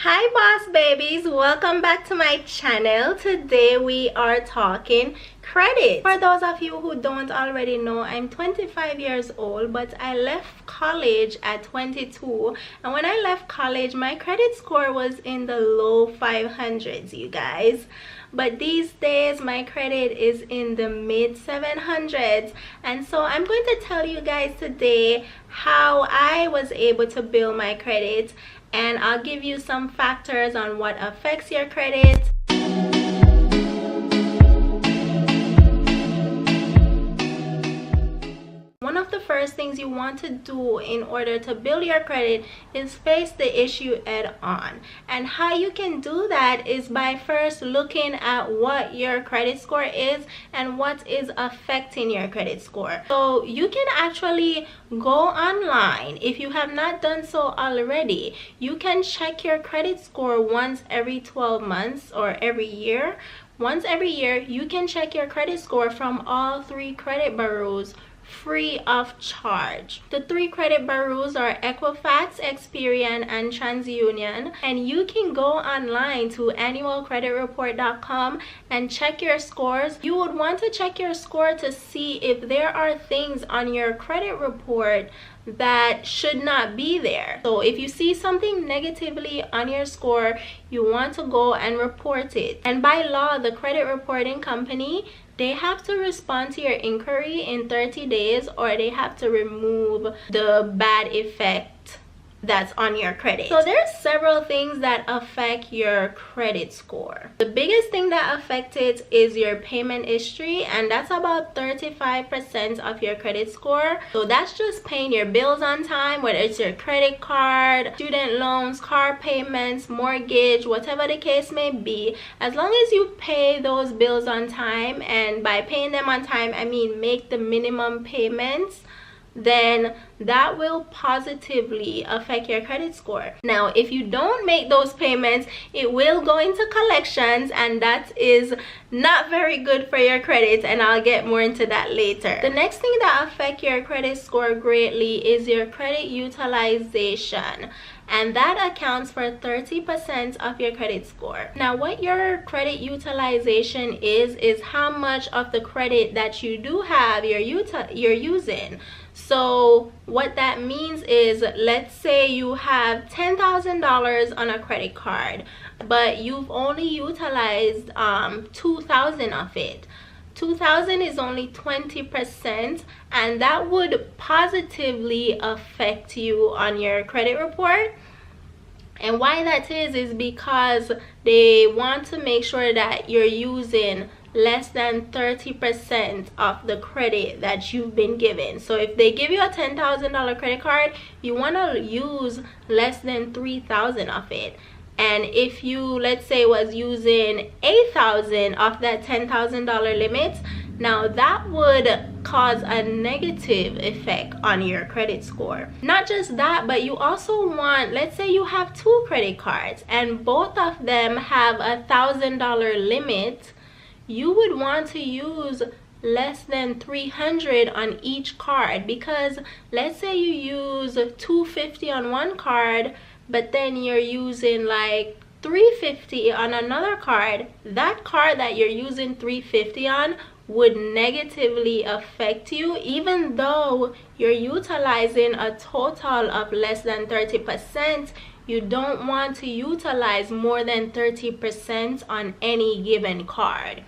Hi boss babies, welcome back to my channel. Today we are talking credit. For those of you who don't already know, I'm 25 years old, but I left college at 22, and when I left college my credit score was in the low 500s, you guys. But these days my credit is in the mid 700s, and so I'm going to tell you guys today how I was able to build my credit, and I'll give you some factors on what affects your credit. One of the first things you want to do in order to build your credit is face the issue head on. And how you can do that is by first looking at what your credit score is and what is affecting your credit score. So you can actually go online. If you have not done so already, you can check your credit score once every 12 months or every year. Once every year, you can check your credit score from all 3 credit bureaus free of charge. The 3 credit bureaus are Equifax, Experian, and TransUnion, and you can go online to annualcreditreport.com and check your scores. You would want to check your score to see if there are things on your credit report that should not be there. So if you see something negatively on your score, you want to go and report it. And by law, the credit reporting company, they have to respond to your inquiry in 30 days, or they have to remove the bad effect that's on your credit. So there's several things that affect your credit score. The biggest thing that affects it is your payment history, and that's about 35% of your credit score. So that's just paying your bills on time, whether it's your credit card, student loans, car payments, mortgage, whatever the case may be. As long as you pay those bills on time, and by paying them on time I mean make the minimum payments, then that will positively affect your credit score. Now, if you don't make those payments, it will go into collections, and that is not very good for your credit, and I'll get more into that later. The next thing that affects your credit score greatly is your credit utilization, and that accounts for 30% of your credit score. Now, what your credit utilization is how much of the credit that you do have you're using. So what that means is, let's say you have $10,000 on a credit card, but you've only utilized $2,000 of it. $2,000 is only 20%, and that would positively affect you on your credit report. And why that is because they want to make sure that you're using less than 30% of the credit that you've been given. So if they give you a $10,000 credit card, you want to use less than $3,000 of it. And if you, let's say, was using $8,000 of that $10,000 limit, now that would cause a negative effect on your credit score. Not just that, but you also want, let's say you have 2 credit cards and both of them have $1,000 limit, you would want to use less than $300 on each card, because let's say you use $250 on one card, but then you're using like $350 on another card. That card that you're using $350 on would negatively affect you, even though you're utilizing a total of less than 30%. You don't want to utilize more than 30% on any given card.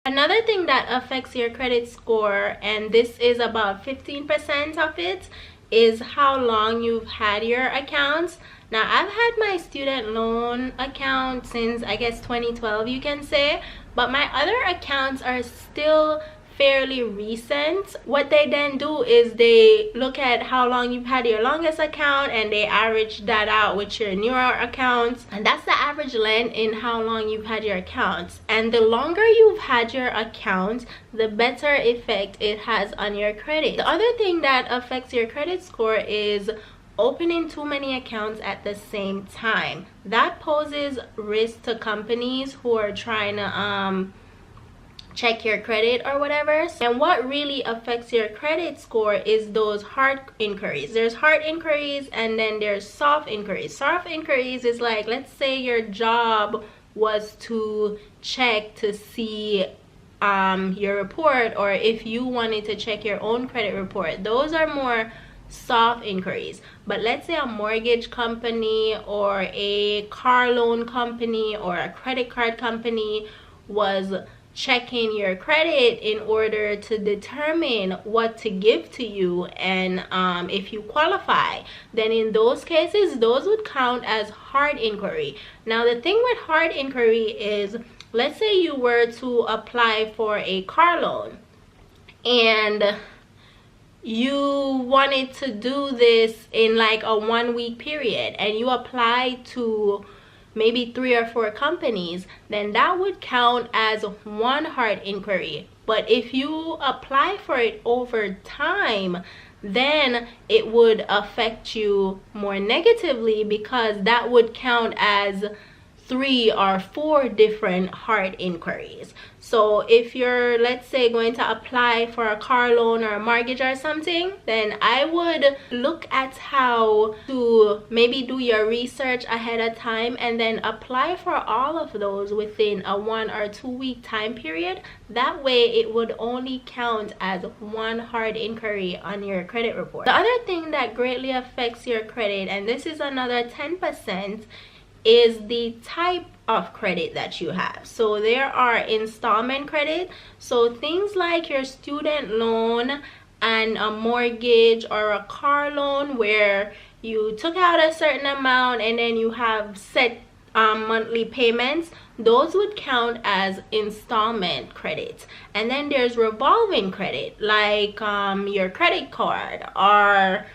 Another thing that affects your credit score, and this is about 15% of it, is how long you've had your accounts. Now, I've had my student loan account since, I guess, 2012, you can say, but my other accounts are still fairly recent. What they then do is they look at how long you've had your longest account and they average that out with your newer accounts, and that's the average length in how long you've had your accounts. And the longer you've had your account, the better effect it has on your credit. The other thing that affects your credit score is opening too many accounts at the same time. That poses risk to companies who are trying to check your credit or whatever. And what really affects your credit score is those hard inquiries. There's hard inquiries and then there's soft inquiries. Soft inquiries is like, let's say your job was to check to see your report, or if you wanted to check your own credit report. Those are more soft inquiries. But let's say a mortgage company or a car loan company or a credit card company was checking your credit in order to determine what to give to you and if you qualify, then in those cases those would count as hard inquiry. Now the thing with hard inquiry is, let's say you were to apply for a car loan and you wanted to do this in like a 1 week period and you apply to maybe 3 or 4 companies, then that would count as one hard inquiry. But if you apply for it over time, then it would affect you more negatively, because that would count as 3 or 4 different hard inquiries. So if you're, let's say, going to apply for a car loan or a mortgage or something, then I would look at how to maybe do your research ahead of time and then apply for all of those within a 1 or 2 week time period. That way it would only count as one hard inquiry on your credit report. The other thing that greatly affects your credit, and this is another 10%, is the type of credit that you have. So there are installment credit, so things like your student loan and a mortgage or a car loan where you took out a certain amount and then you have set monthly payments. Those would count as installment credit. And then there's revolving credit, like your credit card, or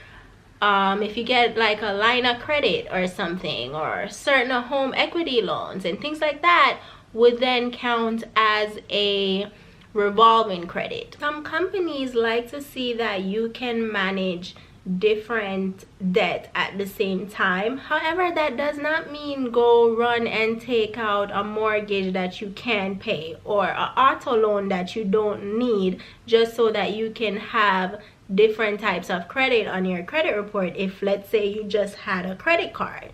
if you get like a line of credit or something, or certain home equity loans and things like that, would then count as a revolving credit. Some companies like to see that you can manage different debt at the same time. However, that does not mean go run and take out a mortgage that you can pay or an auto loan that you don't need just so that you can have different types of credit on your credit report. If let's say you just had a credit card,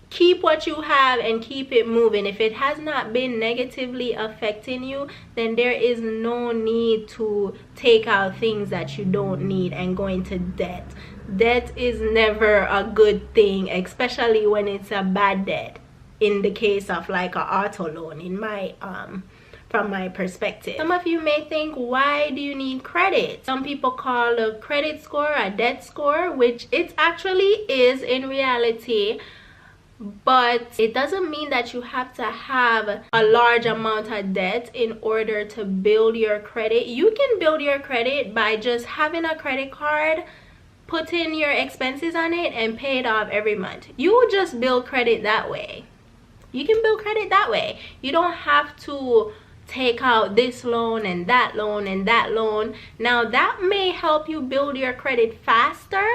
keep what you have and keep it moving. If it has not been negatively affecting you, then there is no need to take out things that you don't need and go into debt. Debt is never a good thing, especially when it's a bad debt, in the case of like an auto loan, in my from my perspective. Some of you may think, why do you need credit? Some people call a credit score a debt score, which it actually is in reality, but it doesn't mean that you have to have a large amount of debt in order to build your credit. You can build your credit by just having a credit card, put in your expenses on it, and pay it off every month. You will just build credit that way. You can build credit that way. You don't have to take out this loan and that loan and that loan. Now that may help you build your credit faster,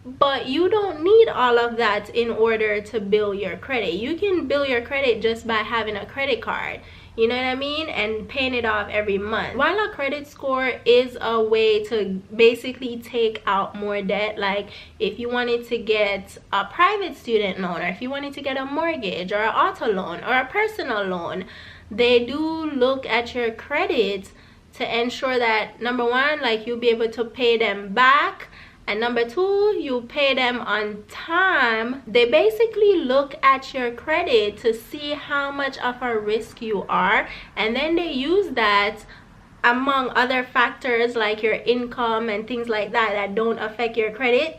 but you don't need all of that in order to build your credit. You can build your credit just by having a credit card, you know what I mean, and paying it off every month. While a credit score is a way to basically take out more debt, like if you wanted to get a private student loan, or if you wanted to get a mortgage or an auto loan or a personal loan, they do look at your credit to ensure that, number one, like you'll be able to pay them back, and number two, you pay them on time. They basically look at your credit to see how much of a risk you are, and then they use that among other factors like your income and things like that that don't affect your credit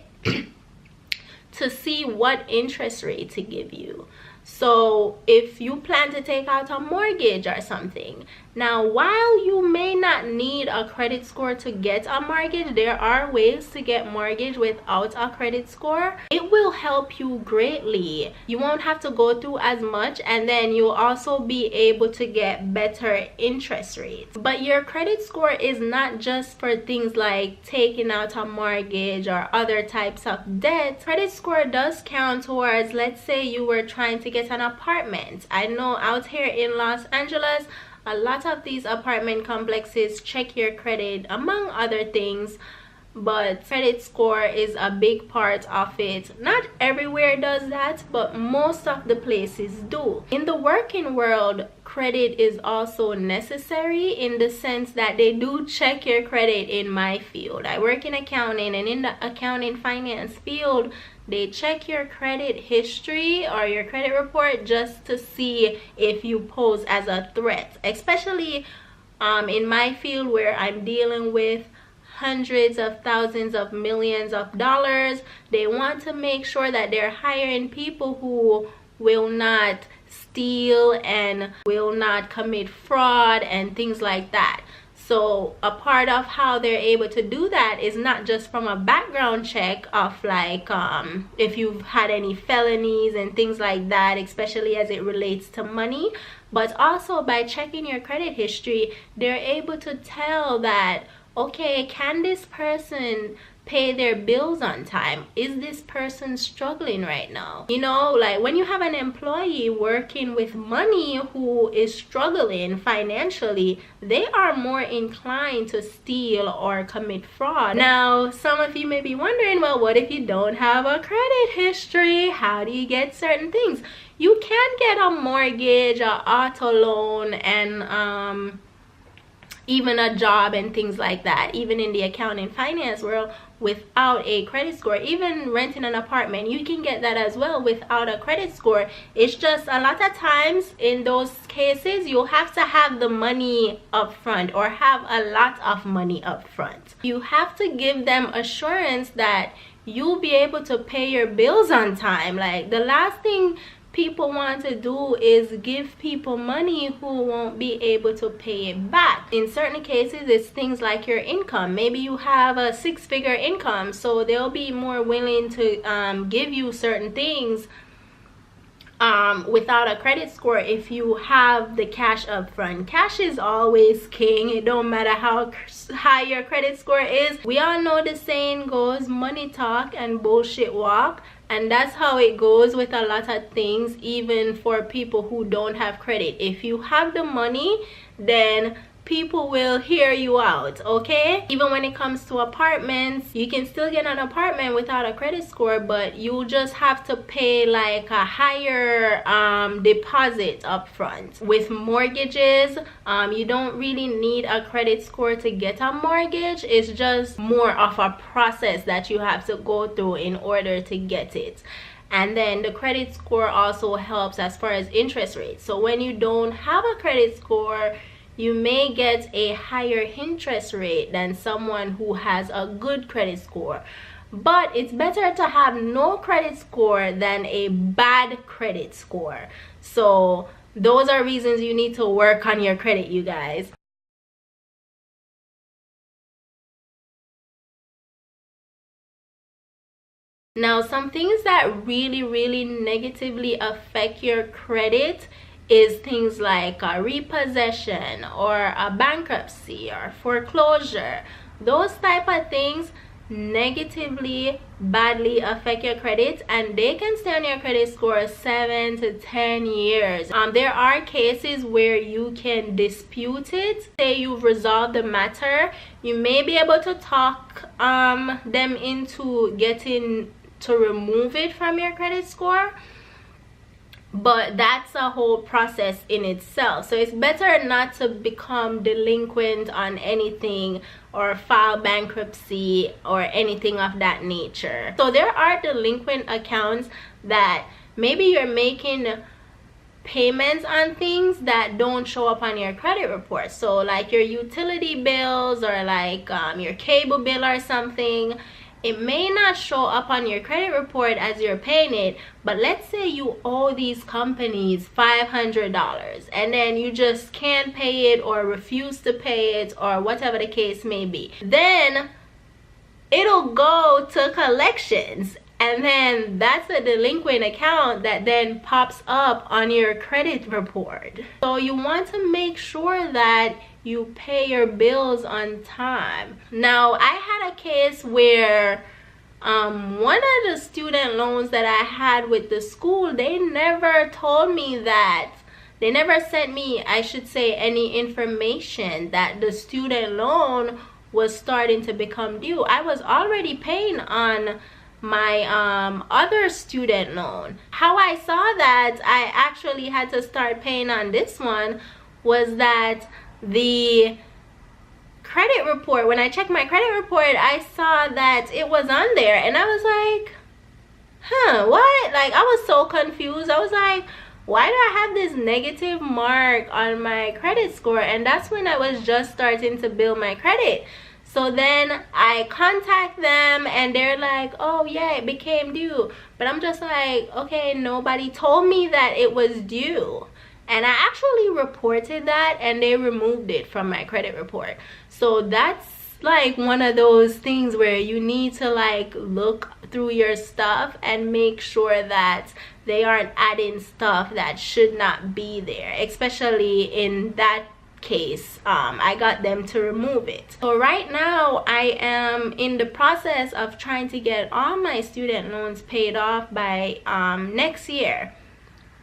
to see what interest rate to give you. So if you plan to take out a mortgage or something, now while you may not need a credit score to get a mortgage, there are ways to get mortgage without a credit score. It will help you greatly. You won't have to go through as much, and then you'll also be able to get better interest rates. But your credit score is not just for things like taking out a mortgage or other types of debt. Credit score does count towards, let's say you were trying to get an apartment. I know out here in Los Angeles, A lot of these apartment complexes check your credit among other things, but credit score is a big part of it. Not everywhere does that, but most of the places do. In the working world, credit is also necessary in the sense that they do check your credit. In my field, I work in accounting, and in the accounting finance field, they check your credit history or your credit report just to see if you pose as a threat, especially in my field where I'm dealing with hundreds of thousands of millions of dollars. They want to make sure that they're hiring people who will not steal and will not commit fraud and things like that. So a part of how they're able to do that is not just from a background check of like if you've had any felonies and things like that, especially as it relates to money, but also by checking your credit history, they're able to tell that, okay, can this person pay their bills on time? Is this person struggling right now? You know, like when you have an employee working with money who is struggling financially, they are more inclined to steal or commit fraud. Now, some of you may be wondering, well, what if you don't have a credit history? How do you get certain things? You can get a mortgage, an auto loan, and even a job and things like that, even in the accounting finance world, without a credit score. Even renting an apartment, you can get that as well without a credit score. It's just a lot of times in those cases, you'll have to have the money up front or have a lot of money up front. You have to give them assurance that you'll be able to pay your bills on time. Like, the last thing people want to do is give people money who won't be able to pay it back. In certain cases, it's things like your income. Maybe you have a six-figure income, so they'll be more willing to give you certain things without a credit score if you have the cash up front. Cash is always king. It don't matter how high your credit score is. We all know the saying goes, money talk and bullshit walk. And that's how it goes with a lot of things, even for people who don't have credit. If you have the money, then people will hear you out, okay? Even when it comes to apartments, you can still get an apartment without a credit score, but you just have to pay like a higher deposit up front. With mortgages, you don't really need a credit score to get a mortgage. It's just more of a process that you have to go through in order to get it. And then the credit score also helps as far as interest rates. So when you don't have a credit score, you may get a higher interest rate than someone who has a good credit score. But it's better to have no credit score than a bad credit score. So those are reasons you need to work on your credit, you guys. Now, some things that really negatively affect your credit is things like a repossession or a bankruptcy or foreclosure. Those type of things negatively, badly affect your credit, and they can stay on your credit score 7 to 10 years. There are cases where you can dispute it. Say you've resolved the matter, you may be able to talk them into getting to remove it from your credit score, but that's a whole process in itself. So it's better not to become delinquent on anything or file bankruptcy or anything of that nature. So there are delinquent accounts that maybe you're making payments on things that don't show up on your credit report. So like your utility bills or like your cable bill or something, it may not show up on your credit report as you're paying it, but let's say you owe these companies $500 and then you just can't pay it or refuse to pay it or whatever the case may be. Then it'll go to collections, and then that's a delinquent account that then pops up on your credit report. So you want to make sure that you pay your bills on time. Now, I had a case where one of the student loans that I had with the school, they never told me that they never sent me, I should say, any information that the student loan was starting to become due. I was already paying on my other student loan. How I saw that I actually had to start paying on this one was that the credit report, when I checked my credit report, I saw that it was on there, and I was like, what? Like, I was so confused. I was like, why do I have this negative mark on my credit score? And that's when I was just starting to build my credit. So then I contact them and they're like, oh yeah, it became due. But I'm just like, okay, nobody told me that it was due. And I actually reported that and they removed it from my credit report. So that's like one of those things where you need to like look through your stuff and make sure that they aren't adding stuff that should not be there, especially in that case. I got them to remove it. So right now I am in the process of trying to get all my student loans paid off by next year.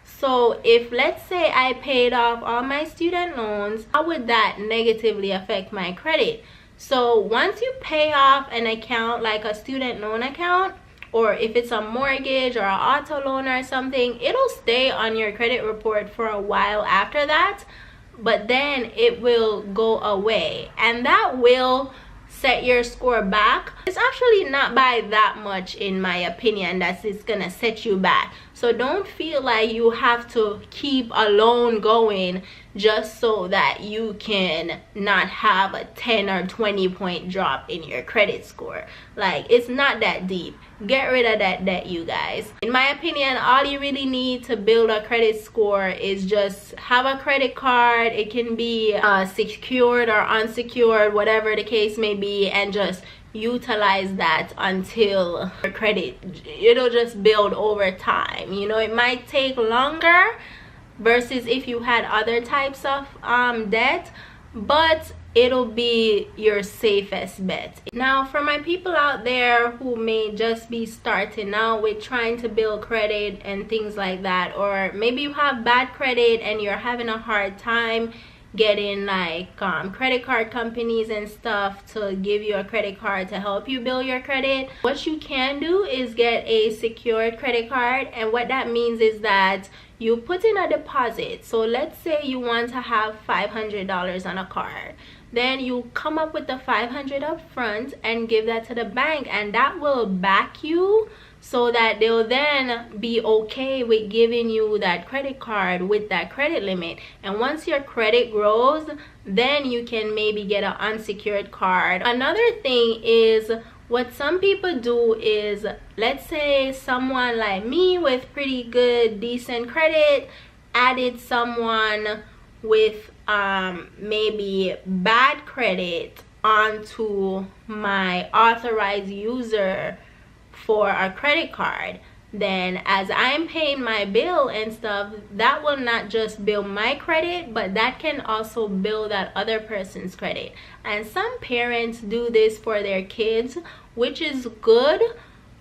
So if, let's say, I paid off all my student loans, how would that negatively affect my credit? So once you pay off an account, like a student loan account, or if it's a mortgage or an auto loan or something, it'll stay on your credit report for a while after that, but then it will go away, and that will set your score back. It's actually not by that much, in my opinion, that it's gonna set you back. So don't feel like you have to keep a loan going just so that you can not have a 10 or 20 point drop in your credit score. Like, it's not that deep. Get rid of that debt, you guys. In my opinion, all you really need to build a credit score is just have a credit card. It can be secured or unsecured, whatever the case may be, and just utilize that until your credit, it'll just build over time. You know, it might take longer versus if you had other types of debt, but it'll be your safest bet. Now, for my people out there who may just be starting out with trying to build credit and things like that, or maybe you have bad credit and you're having a hard time getting like credit card companies and stuff to give you a credit card to help you build your credit, what you can do is get a secured credit card. And what that means is that you put in a deposit. So let's say you want to have $500 on a card, then you come up with the $500 up front and give that to the bank, and that will back you so that they'll then be okay with giving you that credit card with that credit limit. And once your credit grows, then you can maybe get an unsecured card. Another thing is, what some people do is, let's say someone like me with pretty good, decent credit added someone with maybe bad credit onto my authorized user for a credit card. Then as I'm paying my bill and stuff, that will not just build my credit, but that can also build that other person's credit. And some parents do this for their kids, which is good.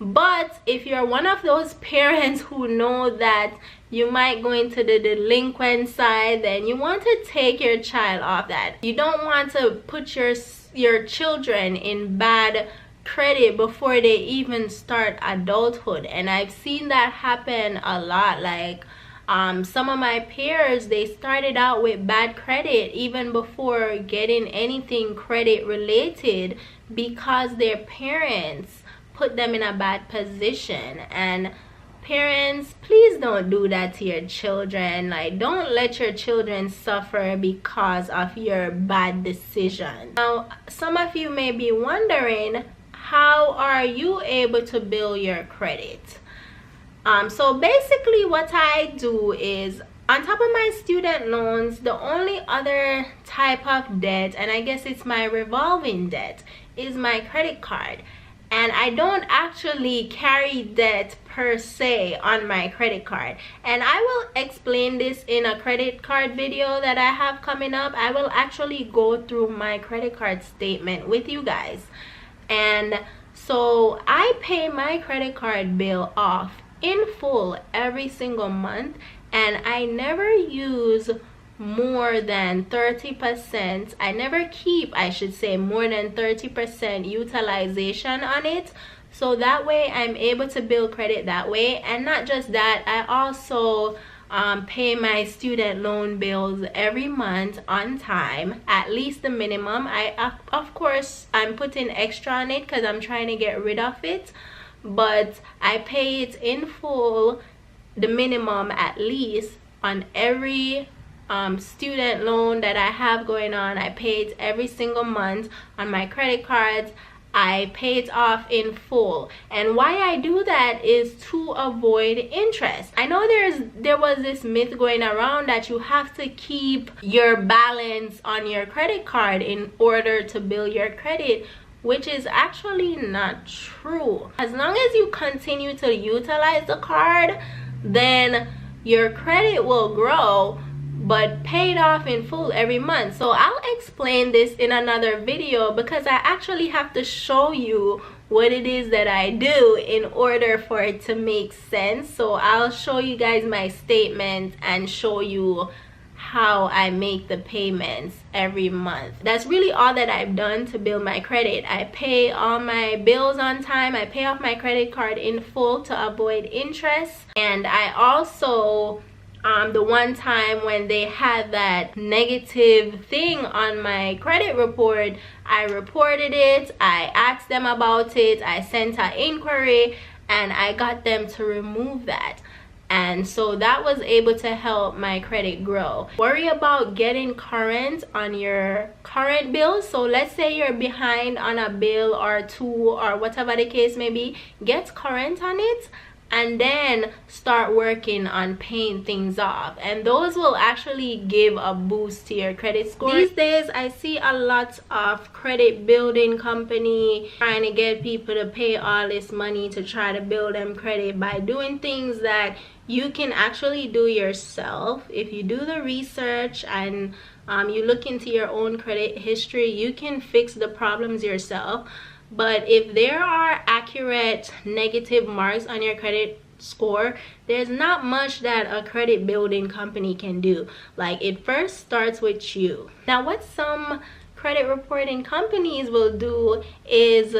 But if you're one of those parents who know that you might go into the delinquent side, then you want to take your child off that. You don't want to put your children in bad credit before they even start adulthood. And I've seen that happen a lot. Like some of my peers, they started out with bad credit even before getting anything credit related because their parents put them in a bad position. And parents, please don't do that to your children. Like, don't let your children suffer because of your bad decision. Now, some of you may be wondering, how are you able to build your credit? So basically what I do is, on top of my student loans, the only other type of debt, and I guess it's my revolving debt, is my credit card. And I don't actually carry debt per se on my credit card. And I will explain this in a credit card video that I have coming up. I will actually go through my credit card statement with you guys. And so I pay my credit card bill off in full every single month. and I never use more than 30%. I never keep, I should say, more than 30% utilization on it. So that way I'm able to build credit that way. And not just that, I also pay my student loan bills every month on time, at least the minimum. Of course I'm putting extra on it because I'm trying to get rid of it, but I pay it in full, the minimum at least, on every student loan that I have going on. I pay it every single month. On my credit cards, I pay it off in full. And why I do that is to avoid interest. I know there was this myth going around that you have to keep your balance on your credit card in order to build your credit, which is actually not true. As long as you continue to utilize the card, then your credit will grow, but paid off in full every month. So I'll explain this in another video because I actually have to show you what it is that I do in order for it to make sense. So I'll show you guys my statement and show you how I make the payments every month. That's really all that I've done to build my credit. I pay all my bills on time. I pay off my credit card in full to avoid interest. And I also the one time when they had that negative thing on my credit report, I reported it, I asked them about it, I sent an inquiry, and I got them to remove that. And so that was able to help my credit grow. Worry about getting current on your current bills. So let's say you're behind on a bill or two or whatever the case may be, get current on it, and then start working on paying things off, and those will actually give a boost to your credit score. These days I see a lot of credit building company trying to get people to pay all this money to try to build them credit by doing things that you can actually do yourself. If you do the research and you look into your own credit history, you can fix the problems yourself. But if there are accurate negative marks on your credit score, there's not much that a credit building company can do. Like, it first starts with you. Now, what some credit reporting companies will do is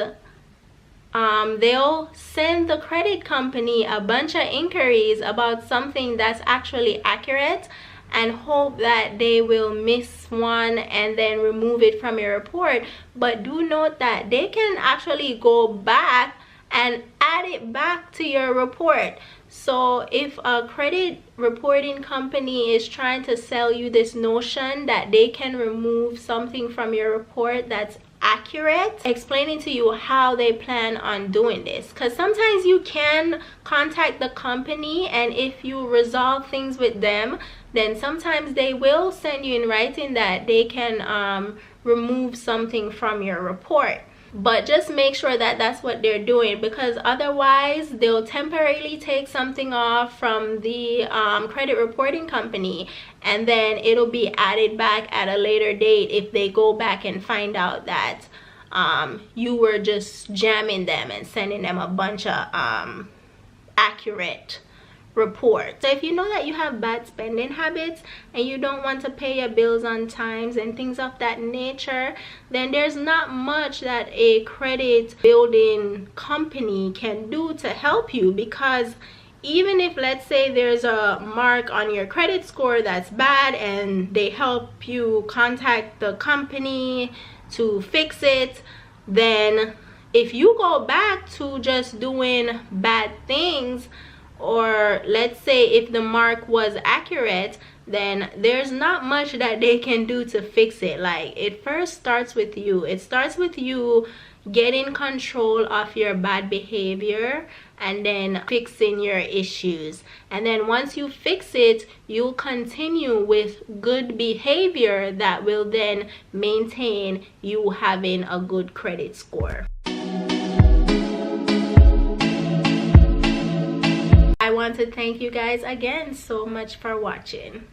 they'll send the credit company a bunch of inquiries about something that's actually accurate and hope that they will miss one and then remove it from your report. But do note that they can actually go back and add it back to your report. So if a credit reporting company is trying to sell you this notion that they can remove something from your report that's accurate, explaining to you how they plan on doing this, because sometimes you can contact the company, and if you resolve things with them, then sometimes they will send you in writing that they can remove something from your report. But just make sure that that's what they're doing, because otherwise they'll temporarily take something off from the credit reporting company, and then it'll be added back at a later date if they go back and find out that you were just jamming them and sending them a bunch of accurate report. So if you know that you have bad spending habits and you don't want to pay your bills on times and things of that nature, then there's not much that a credit building company can do to help you. Because even if, let's say, there's a mark on your credit score that's bad and they help you contact the company to fix it, then if you go back to just doing bad things, or let's say if the mark was accurate, then there's not much that they can do to fix it. Like, it first starts with you. It starts with you getting control of your bad behavior and then fixing your issues. And then once you fix it, you'll continue with good behavior that will then maintain you having a good credit score. I want to thank you guys again so much for watching.